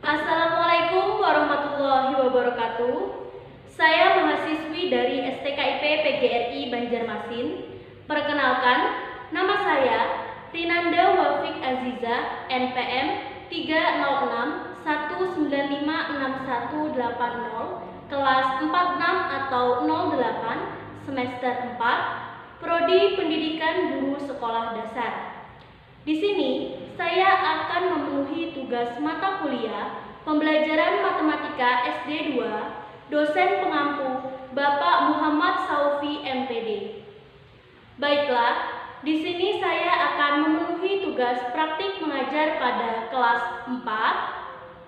Assalamualaikum warahmatullahi wabarakatuh. Saya mahasiswi dari STKIP PGRI Banjarmasin. Perkenalkan, nama saya Rinanda Wafik Aziza, NPM 30619568180, kelas 46 atau 08, semester 4, Prodi Pendidikan Guru Sekolah Dasar. Di sini, saya akan memenuhi tugas mata kuliah pembelajaran matematika SD 2, dosen pengampu Bapak Muhammad Saufi MPD. Baiklah, di sini saya akan memenuhi tugas praktik mengajar pada kelas 4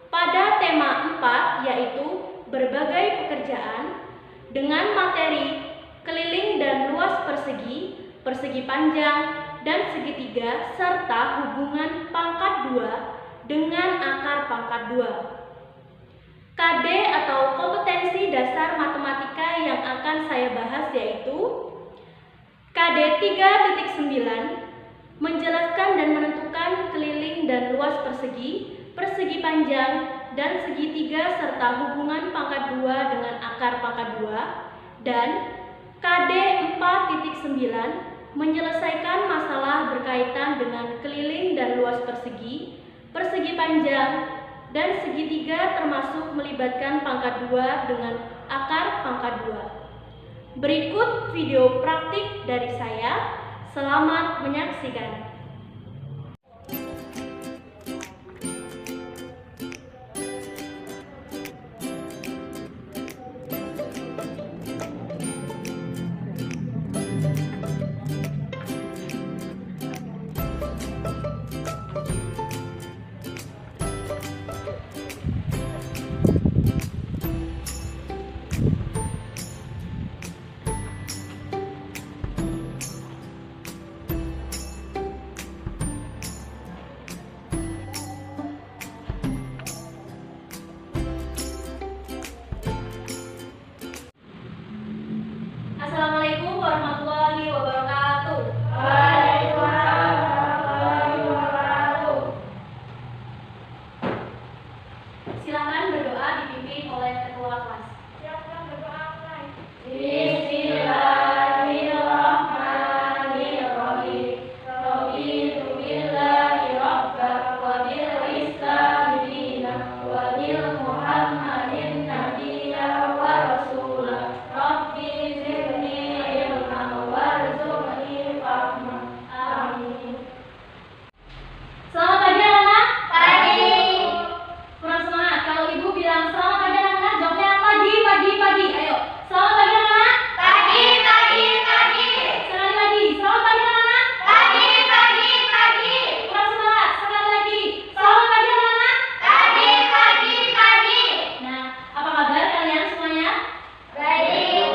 pada tema 4, yaitu berbagai pekerjaan dengan materi keliling dan luas persegi, persegi panjang, dan segitiga, serta hubungan pangkat 2 dengan akar pangkat 2. KD atau kompetensi dasar matematika yang akan saya bahas yaitu KD 3.9, menjelaskan dan menentukan keliling dan luas persegi, persegi panjang, dan segitiga serta hubungan pangkat 2 dengan akar pangkat 2, dan KD 4.9, menyelesaikan masalah berkaitan dengan keliling dan luas persegi, persegi panjang, dan segitiga termasuk melibatkan pangkat 2 dengan akar pangkat 2. Berikut video praktik dari saya. Selamat menyaksikan. Assalamualaikum warahmatullahi wabarakatuh. Waalaikumsalam warahmatullahi wabarakatuh. Silakan berdoa dipimpin oleh ketua kelas. Silakan berdoa, Mas. Bismillahirrahmanirrahim. Raditu billahi rabban wa bil islami dinan wa bil Muhammadin nabiyyan wa rasulan. Rabbi zidni ilman warzuqni fahman. Amin. Selamat pagi anak-anak. Pagi. Kurang semangat. Kalau ibu bilang selamat pagi anak-anak, jawabnya pagi, pagi, pagi. Ayo. Selamat pagi anak-anak. Pagi, pagi, pagi. Sekali lagi. Selamat pagi anak-anak. Pagi, pagi, pagi. Kurang semangat. Sekali lagi. Selamat pagi anak-anak. Pagi, pagi, pagi. Nah, apa kabar kalian semuanya? Baik.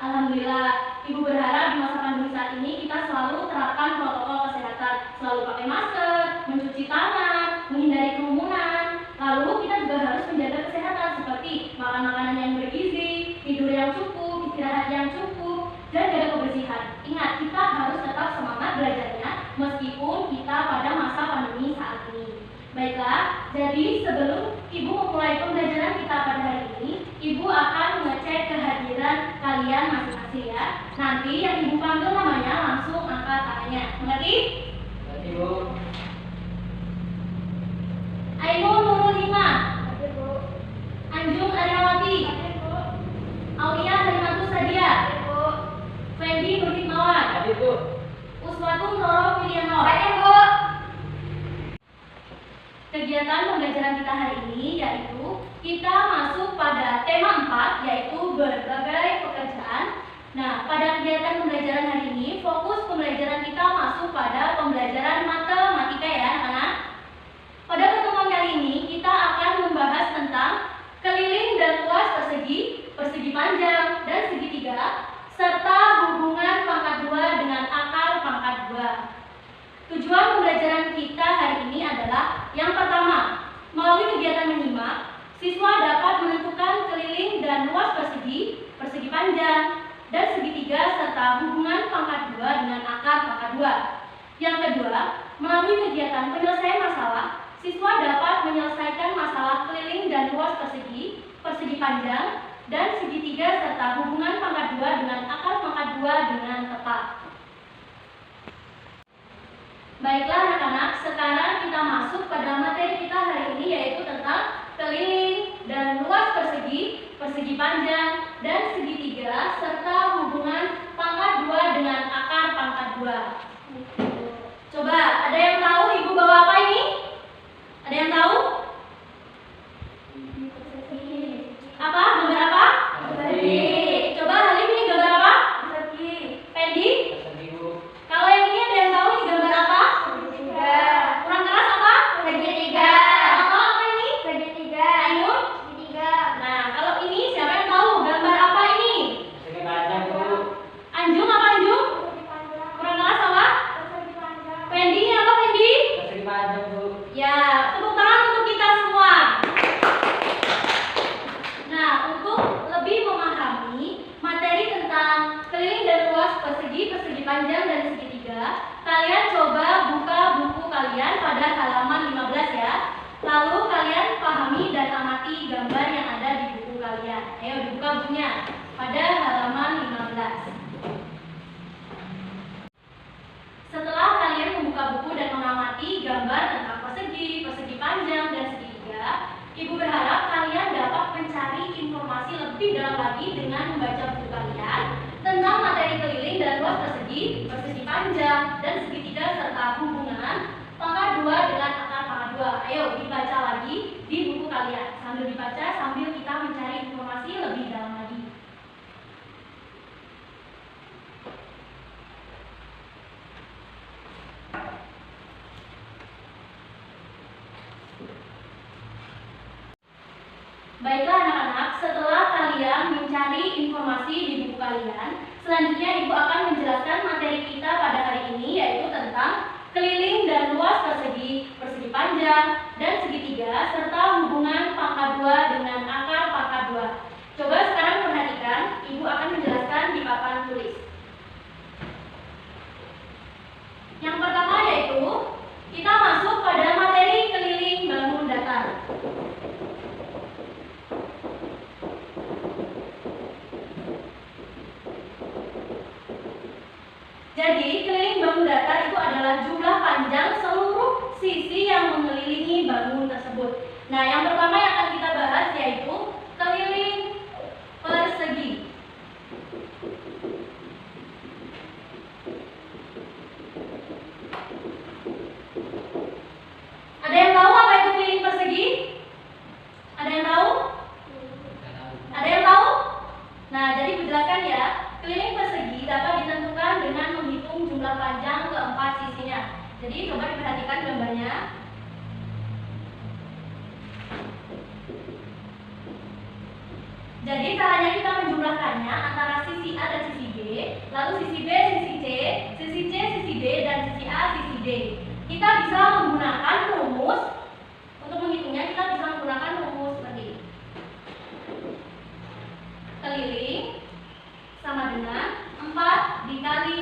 Alhamdulillah. Ibu berharap di masa pandemi saat ini kita selalu terapkan protokol kesehatan, selalu pakai masker, mencuci tangan, menghindari kerumunan. Lalu kita juga harus menjaga kesehatan seperti makan makanan yang bergizi, tidur yang cukup, istirahat yang cukup, dan jaga kebersihan. Ingat, kita harus tetap semangat belajarnya meskipun kita pada masa pandemi saat ini. Baiklah, jadi sebelum Ibu memulai pembelajaran kita pada hari ini, Ibu akan mengecek kehadiran kalian masing-masing ya. Nanti yang Ibu panggil namanya langsung angkat tangannya. Mengerti? Nanti Bu. Ainul Nurul Hima, Oke, Bu. Anjung Aryawati, Oke, Bu. Aulia Halimatu Sadia, Oke, Bu. Fendi Nur Hikmawan, Tadi Bu. Uswatun Noro Wilianor. Oke, Bu. Kegiatan pembelajaran kita hari ini yaitu kita masuk pada tema 4, yaitu berbagai pekerjaan. Nah, pada kegiatan pembelajaran hari ini, fokus pembelajaran kita masuk pada pembelajaran matematika ya anak-anak. Pada adalah yang pertama, melalui kegiatan menyimak, siswa dapat menentukan keliling dan luas persegi, persegi panjang, dan segitiga serta hubungan pangkat 2 dengan akar pangkat 2. Yang kedua, melalui kegiatan penyelesaian masalah, siswa dapat menyelesaikan masalah keliling dan luas persegi, persegi panjang, dan segitiga serta hubungan pangkat 2 dengan akar pangkat 2 dengan tepat. Baiklah anak-anak, sekarang kita masuk pada materi kita hari ini, yaitu tentang keliling dan luas persegi, persegi panjang, dan segitiga serta hubungan pangkat 2 dengan akar pangkat 2. Coba, ada yang tahu ibu bawa apa ini? Ada yang tahu? Apa? Gambar apa? Persegi. Coba Halim, ini gambar apa? Persegi. Pendi? Kalau yang ini ada yang tahu ini gambar apa? Segitiga. Kurang keras apa? Segitiga. Atau apa ini? Segitiga. Ainun? Segitiga. Nah, kalau ini siapa yang tahu gambar apa ini? Persegi panjang, Bu. Anjung apa Anjung? Kurang keras apa? Pendi ini apa Pendi? Persegi panjang, Bu. Ya, tepuk tangan untuk kita semua. Nah, untuk lebih memahami materi tentang keliling dan luas persegi, persegi panjang, dan segitiga, kalian coba buka buku kalian pada halaman 15 ya. Lalu kalian pahami dan amati gambar yang ada di buku kalian. Ayo dibuka bukunya pada halaman 15. Setelah kalian membuka buku dan mengamati gambar tentang persegi, persegi panjang, dan segitiga, Ibu berharap kalian dapat mencari informasi lebih dalam lagi dengan membaca buku kalian tentang materi keliling dan luas persegi, persegi panjang, dan segitiga serta hubungan pangkat 2 dengan akar pangkat 2. Ayo dibaca lagi di buku kalian. Sambil dibaca, sambil kita mencari informasi lebih dalam lagi. Baiklah anak-anak, setelah kalian mencari informasi di buku kalian, selanjutnya Ibu akan menjelaskan materi kita pada hari ini, yaitu tentang keliling dan luas persegi, persegi panjang, dan segitiga, serta hubungan pangkat 2 dengan akar pangkat 2. Coba sekarang perhatikan, Ibu akan menjelaskan di papan tulis. Yang pertama yaitu, kita masuk pada materi keliling bangun datar. Jadi, keliling bangun datar itu adalah jumlah panjang seluruh sisi yang mengelilingi bangun tersebut. Nah, yang pertama yang akan kita bahas yaitu keliling persegi. Ada yang tahu apa itu keliling persegi? Ada yang tahu? Ada yang tahu? Nah, jadi dijelaskan ya. Keliling persegi dapat ditentukan dengan menghitung jumlah panjang keempat sisinya. Jadi coba diperhatikan gambarnya. Jadi caranya kita menjumlahkannya antara sisi A dan sisi B, lalu sisi B, sisi C, sisi C, sisi D, dan sisi A, sisi D. Kita bisa menggunakan rumus. Untuk menghitungnya kita bisa menggunakan rumus seperti ini. Keliling sama dengan 4 dikali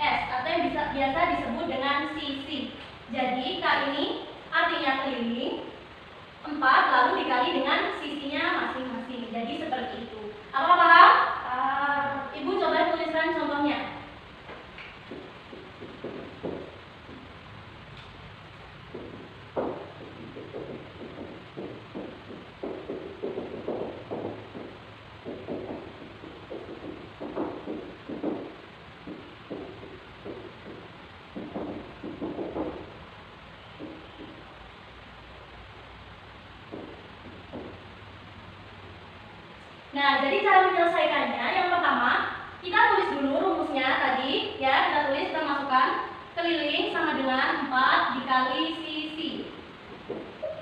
S, atau yang biasa disebut dengan sisi. Jadi K ini artinya keliling 4 lalu dikali dengan sisinya masing-masing. Jadi seperti itu. Apa paham? Ibu coba tuliskan contohnya. Nah, jadi cara menyelesaikannya, yang pertama kita tulis dulu rumusnya tadi, ya. Kita tulis, kita masukkan keliling sama dengan 4 dikali sisi,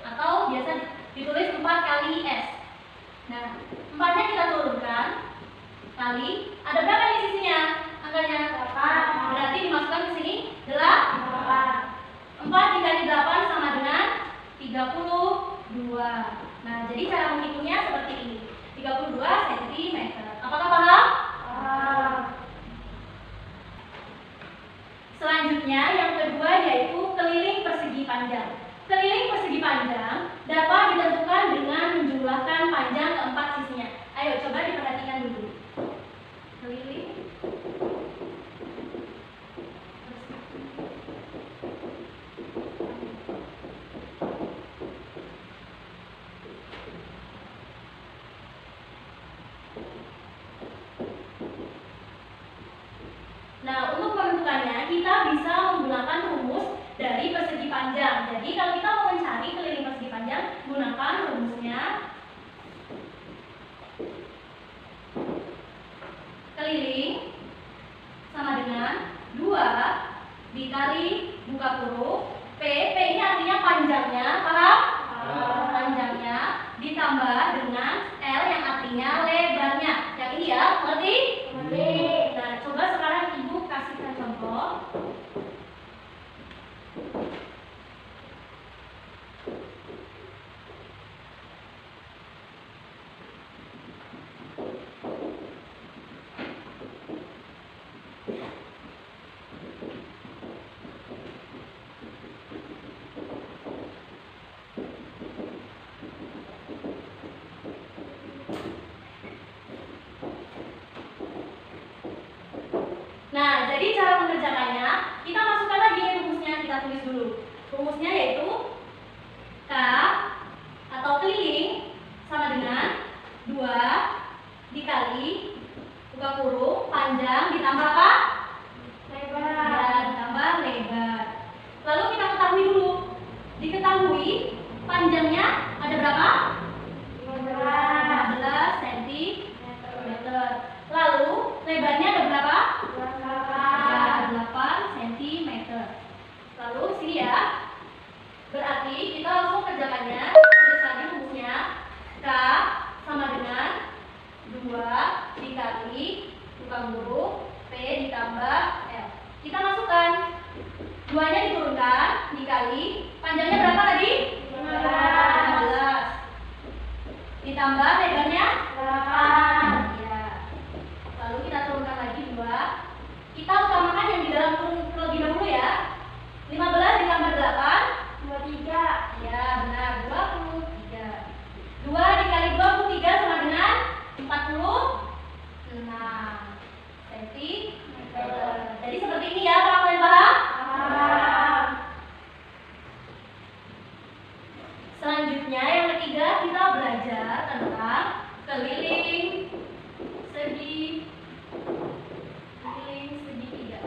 atau biasa ditulis 4 kali S. Nah, 4-nya kita turunkan kali, ada berapa nih sisinya? Angkanya 8. Berarti dimasukkan ke sini 8. 4 dikali 8 sama 2. Nah, jadi cara menghitungnya seperti ini. 32 cm. Apakah paham? Selanjutnya yang kedua yaitu keliling persegi panjang. Keliling persegi panjang dapat ditentukan dengan menjumlahkan panjang keempat sisinya. Ayo coba diperhatikan dulu. Keliling Nah, untuk menentukannya kita bisa menggunakan rumus dari persegi panjang. Jadi kalau kita mau mencari keliling persegi panjang, gunakan rumusnya keliling sama dengan 2 dikali buka kurung P ini artinya panjangnya, paham? Panjangnya ditambah dengan L yang artinya lebarnya. Yang ini ya, ngerti? Nah, coba sekarang Ibu kasihkan contoh. Nah, jadi cara mengerjakannya, kita masukkan lagi rumusnya, kita tulis dulu. Rumusnya yaitu K atau keliling sama dengan 2 dikali buka kurung panjang ditambah apa? Lebar. Ya, ditambah lebar. Lalu kita ketahui dulu. Diketahui panjangnya ada berapa? 15 cm. Lalu lebarnya ada berapa? 8 cm. Lalu sini ya. Berarti kita langsung kerjakannya. Tulis lagi rumusnya. K sama dengan 2 dikali buka kurung P ditambah L. Kita masukkan. 2-nya diturunkan dikali panjangnya berapa tadi? 15. Ditambah lebarnya 8. Ya. Lalu kita turunkan lagi 2. Kita utamakan yang di dalam kurung terlebih dahulu ya. 15 ditambah 8 23. ya benar 23. 2 dikali 23 sama dengan 46 cm. Jadi seperti ini ya, apakah kalian paham? Selanjutnya yang ketiga kita belajar tentang keliling segi 3.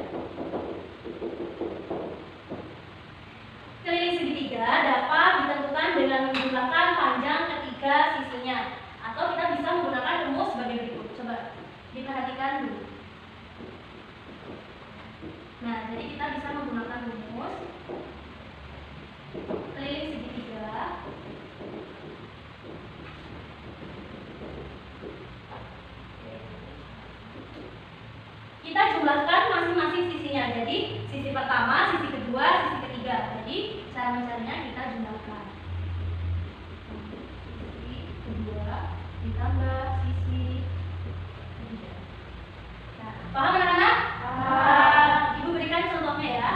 Keliling segitiga dapat ditentukan dengan menggunakan panjang ketiga sisinya, atau kita bisa menggunakan rumus sebagai berikut. Coba diperhatikan dulu. Nah, jadi kita bisa menggunakan rumus keliling segitiga. Kita jumlahkan masing-masing sisinya. Jadi sisi pertama, sisi kedua, sisi ketiga. Jadi cara mencarinya kita jumlahkan. Sisi kedua ditambah sisi ketiga. Nah, paham anak-anak? Ibu berikan contohnya ya.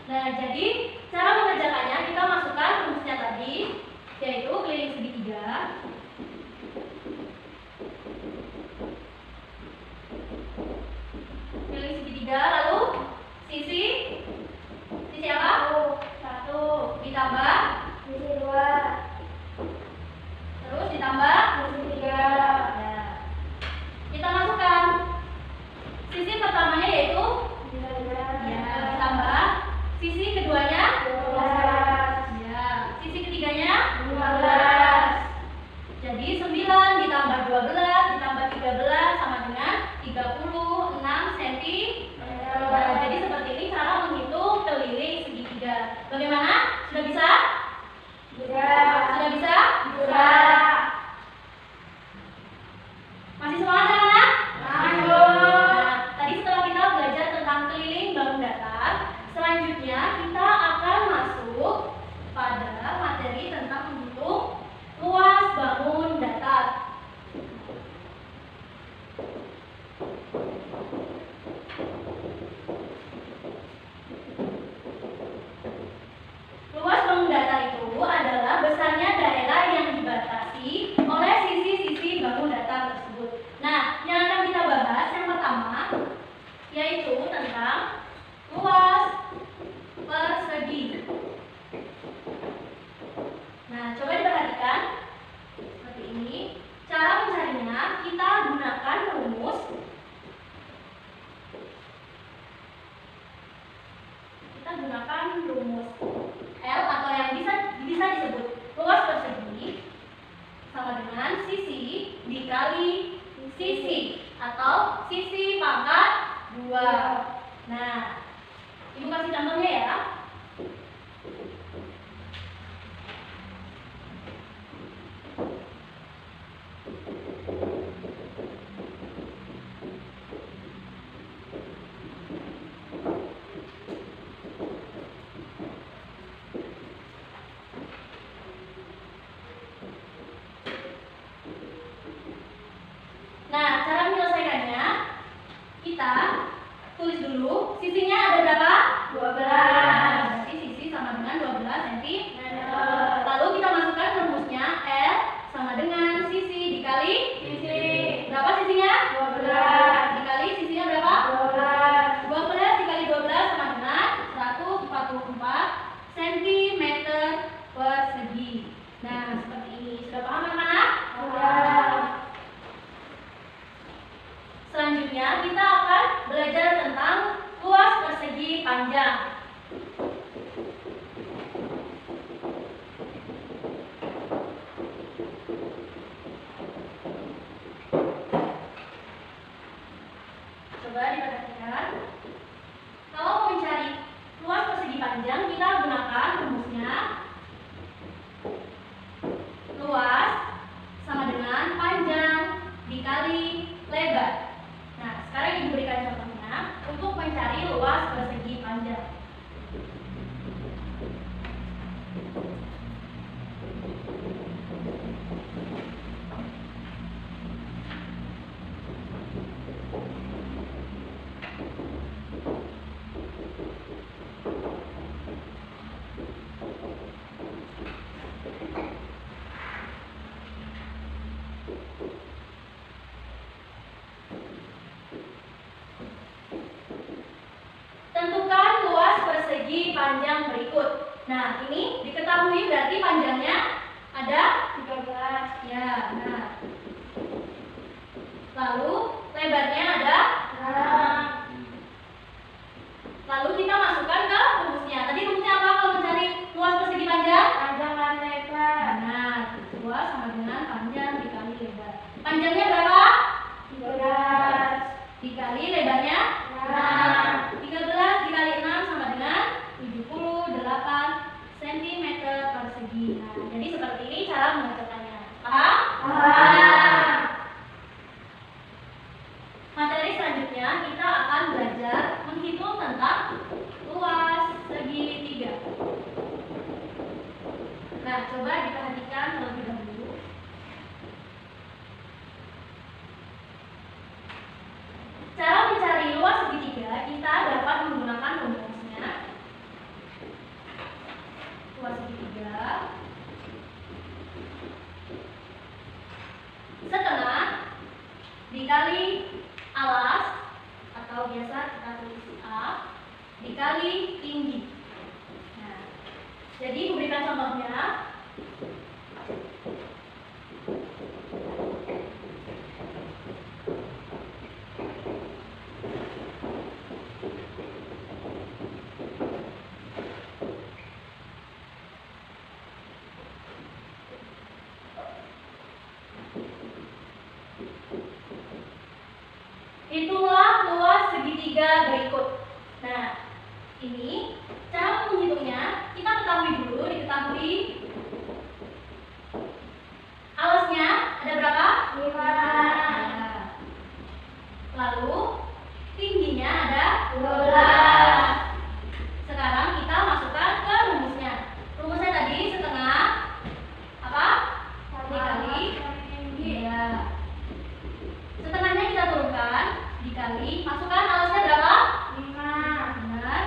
Nah, jadi cara mengerjakannya kita masukkan rumusnya tadi, yaitu keliling segitiga. Keliling segitiga, lalu sisi apa? 1 ditambah Sisi 2. terus ditambah Sisi 3. ya. Kita masukkan sisi pertamanya yaitu cm. Nah, jadi seperti ini cara menghitung keliling segitiga. Bagaimana? Sudah bisa? Sudah bisa? Masih semangat anak-anak? Nah, tadi setelah kita belajar tentang keliling bangun datar, selanjutnya kita akan masuk pada materi tentang menghitung luas bangun datar. Luas bangun datar itu adalah besarnya daerah yang dibatasi oleh sisi-sisi bangun datar tersebut. Nah, yang akan kita bahas yang pertama yaitu tentang luas persegi. Nah, coba diperhatikan seperti ini. Cara mencarinya kita gunakan rumus. L atau yang bisa disebut luas persegi sama dengan sisi dikali sisi atau sisi pangkat 2. Nah, Ibu kasih contohnya ya. Nah, cara menyelesaikannya kita tulis dulu sisinya ada berapa? 12. Berarti sisi sama dengan 12 cm. Lalu kita masukkan rumusnya L sama dengan sisi dikali sisi. Berapa sisinya? 12. Dikali sisinya berapa? 12 dikali 12 sama dengan 144 cm persegi. Nah, seperti ini. Sudah paham anak-anak? Selanjutnya kita akan belajar tentang luas persegi panjang. Coba diperhatikan. Kalau mau mencari luas persegi panjang, kita gunakan rumusnya. Luas sama dengan panjang dikali lebar. Nah, sekarang Ibu berikan contohnya untuk mencari luas persegi panjang. Tentukan luas persegi panjang berikut. Nah, ini diketahui berarti panjangnya ada 13. Ya, nah. Lalu lebarnya ada 6. Lalu kita masukkan ke rumusnya. Tadi rumusnya apa kalau mencari luas persegi panjang? Panjang dan lebar. Nah, luas sama dengan panjang dikali lebar. Panjangnya berapa? 13. Dikali lebarnya 6. 13 dikali 6 sama dengan 78 cm persegi. Nah, jadi seperti ini cara mengerjakannya. Paham? Materi selanjutnya kita akan belajar menghitung tentang luas segitiga. Nah, coba diperhatikan terlebih dahulu. Cara mencari luas segitiga kita dapat menggunakan rumusnya. Luas segitiga setengah dikali alas atau biasa kita tulis A dikali tinggi. Nah, jadi memberikan contohnya. Hitunglah luas segitiga berikut. Nah, ini cara menghitungnya kita ketahui dulu, diketahui alasnya ada berapa? 5. Nah, lalu tingginya ada 12. Sekarang kita masukkan ke rumusnya. Rumusnya tadi setengah apa? Dikali tinggi. Ya. Setengahnya kita turunkan dikali, masukkan alasnya berapa? 5. Benar.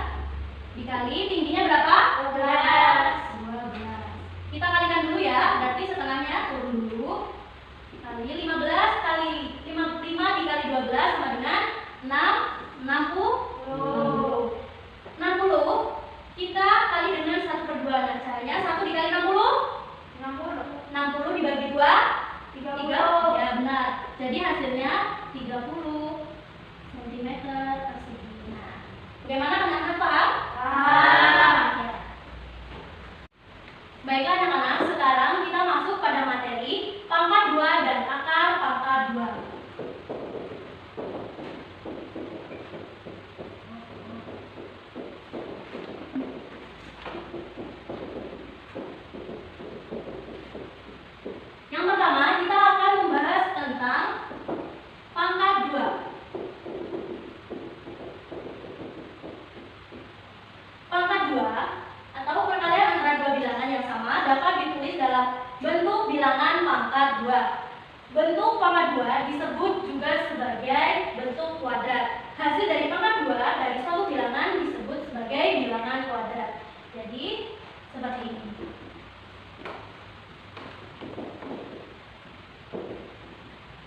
Dikali tingginya berapa? 12. Kita kalikan dulu ya, berarti setengahnya turun dulu. Kali 15 kali 5 dikali 12 sama dengan 60. 60 kita kali dengan 1/2. Nah, caranya 1 dikali 60 dibagi 2 30. Ya benar. Jadi hasilnya 30 cm persegi. Nah, bagaimana anak-anak paham? Ya. Baiklah anak-anak, sekarang kita masuk pada materi pangkat 2 dan akar pangkat 2. Yang pertama, kita akan membahas tentang pangkat 2. Pangkat 2 atau perkalian antara dua bilangan yang sama dapat ditulis dalam bentuk bilangan pangkat 2. Bentuk pangkat 2 disebut juga sebagai bentuk kuadrat. Hasil dari pangkat 2 dari suatu bilangan disebut sebagai bilangan kuadrat. Jadi, seperti ini.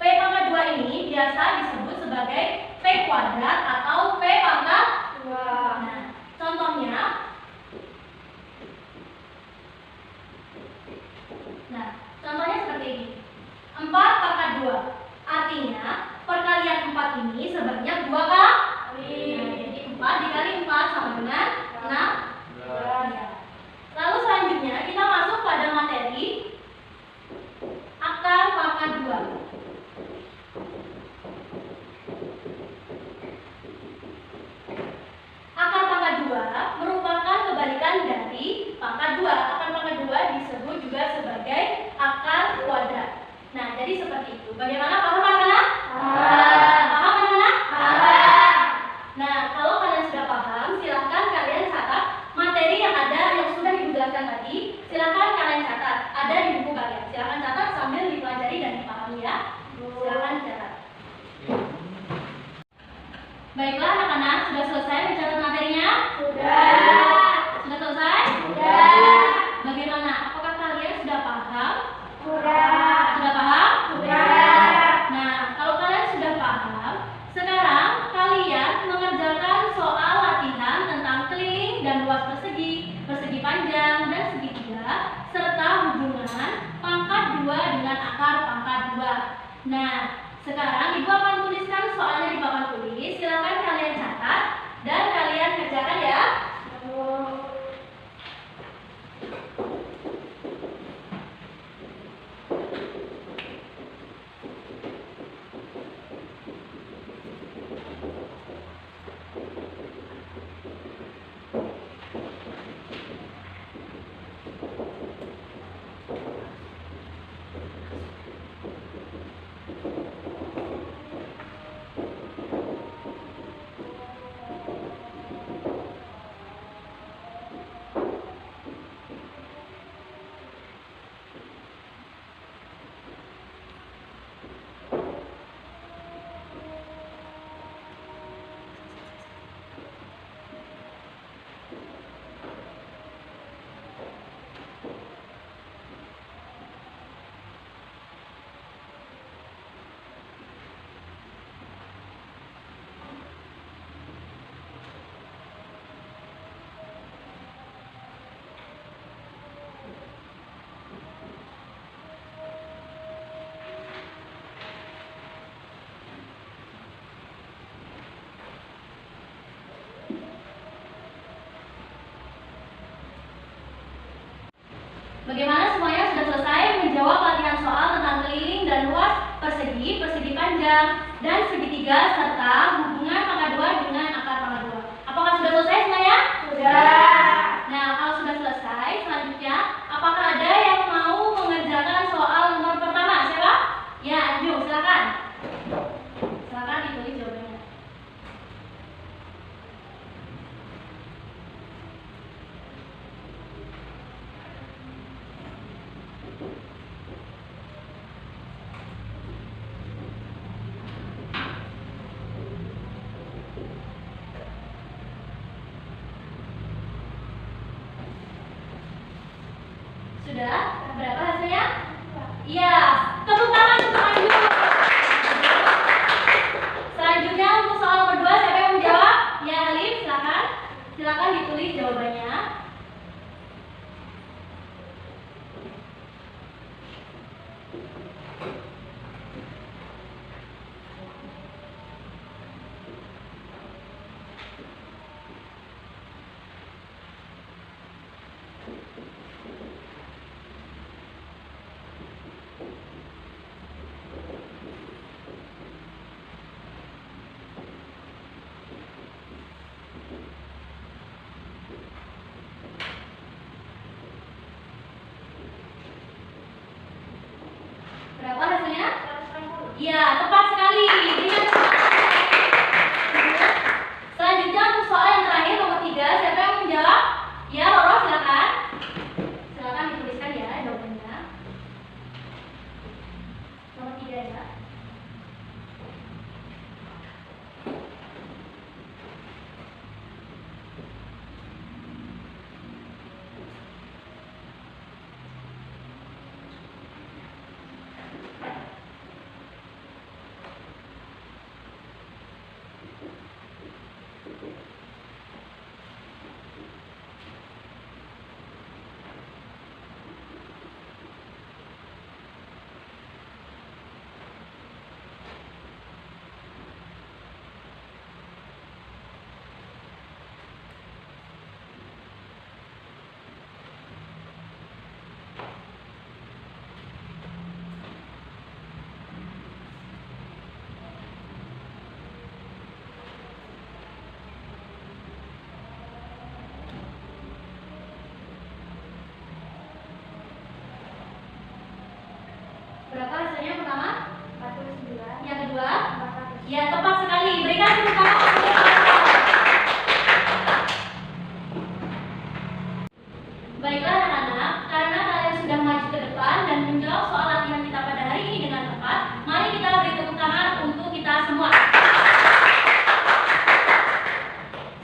P pangkat 2 ini biasa disebut sebagai P kuadrat atau P pangkat 2. Nah, contohnya, seperti ini. 4 pangkat 2. Artinya, perkalian 4 ini sebanyak 2 kali. Nah, jadi 4 dikali 4 sama dengan 6. Ya. Lalu selanjutnya kita masuk pada materi akar pangkat 2. Akar pangkat 2 merupakan kebalikan dari pangkat 2. Akar pangkat 2 disebut juga sebagai akar kuadrat. Nah, jadi seperti itu. Bagaimana, paham anak-anak? Paham anak-anak? Nah, kalau kalian sudah paham, silahkan kalian catat materi yang ada yang sudah dijelaskan tadi. Silahkan kalian catat, ada di buku kalian. Silahkan catat sambil dipelajari dan dipahami ya. Silahkan catat. Baiklah anak-anak, sudah selesai mencatat materinya? Sudah selesai? Bagaimana? Apakah kalian sudah paham? Sudah paham? Nah, kalau kalian sudah paham, sekarang kalian mengerjakan soal latihan tentang keliling dan luas persegi, persegi panjang dan segitiga, serta hubungan pangkat 2 dengan akar pangkat 2. Nah, sekarang Ibu akan tuliskan soalnya di papan tulis. Silakan kalian catat dan kalian kerjakan ya. Bagaimana semuanya sudah selesai menjawab latihan soal tentang keliling dan luas persegi, persegi panjang, dan segitiga serta hubungan pangkat 2 Iya, tepuk tangan untuk Ainun. Selanjutnya untuk soal nomor 2, siapa yang menjawab? Ya, Alif, silakan. Silakan ditulis jawabannya. Berapa hasilnya? Iya, tepat sekali. Dengan selanjutnya untuk soal yang terakhir nomor 3, siapa yang menjawab? Ya, Roro, silakan. Silakan dituliskan ya jawabannya. Nomor 3 ya. Berapa hasilnya yang pertama? 49. Yang kedua? 400. Ya, tepat sekali. Berikan tepuk tangan. Baiklah anak-anak, karena kalian sudah maju ke depan dan menjawab soal latihan kita pada hari ini dengan tepat, mari kita beri tepuk tangan untuk kita semua.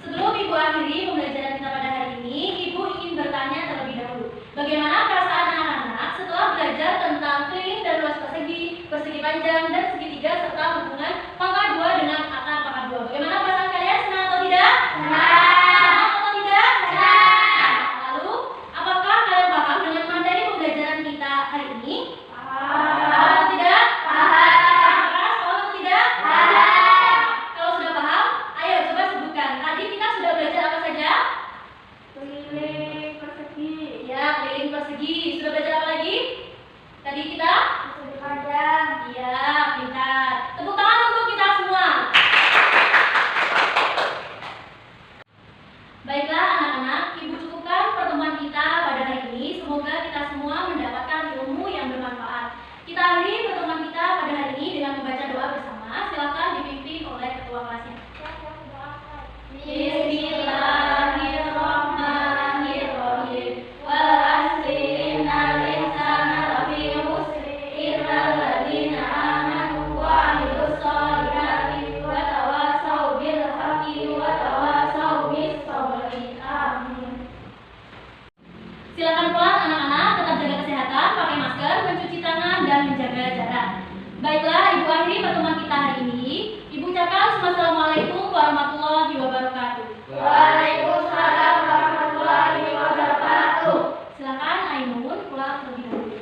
Sebelum Ibu akhiri pembelajaran kita pada hari ini, Ibu ingin bertanya terlebih dahulu. Bagaimana perasaan anak-anak setelah belajar tentang keliling dan luas persegi, persegi panjang, dan segitiga, serta hubungan pangkat 2 dengan akar pangkat 2? Bagaimana perasaan kalian? Senang atau tidak? Senang atau tidak? Senang. Lalu, apakah kalian paham dengan materi pembelajaran kita hari ini? Paham atau tidak? Paham. Paham atau tidak? Paham. Kalau sudah paham, ayo coba sebutkan. Tadi kita sudah belajar apa saja? Keliling persegi. Ya, keliling persegi. Sudah belajar apa lagi? Tadi kita? Persegi panjang. Iya, pintar. Tepuk tangan untuk kita semua. Baiklah anak-anak, Ibu cukupkan pertemuan kita pada hari ini. Semoga kita semua mendapatkan ilmu yang bermanfaat. Kita akhiri pertemuan kita pada hari ini dengan membaca doa bersama. Silakan dipimpin oleh ketua kelasnya. Bismillahirrahmanirrahim. Wal asri innal insana lafi khusr illa alladziina aamanu wa 'amilus shalihati wa tawassaw bil haqqi wa tawassaw bis sabri. Amin. Silakan pulang anak-anak, tetap jaga kesehatan, pakai masker, mencuci tangan dan menjaga jarak. Baiklah, Ibu akhiri pertemuan kita hari ini. Ibu ucapkan Assalamualaikum warahmatullahi wabarakatuh. Waalaikumsalam warahmatullahi wabarakatuh. Silakan Ainun pulang terlebih dahulu.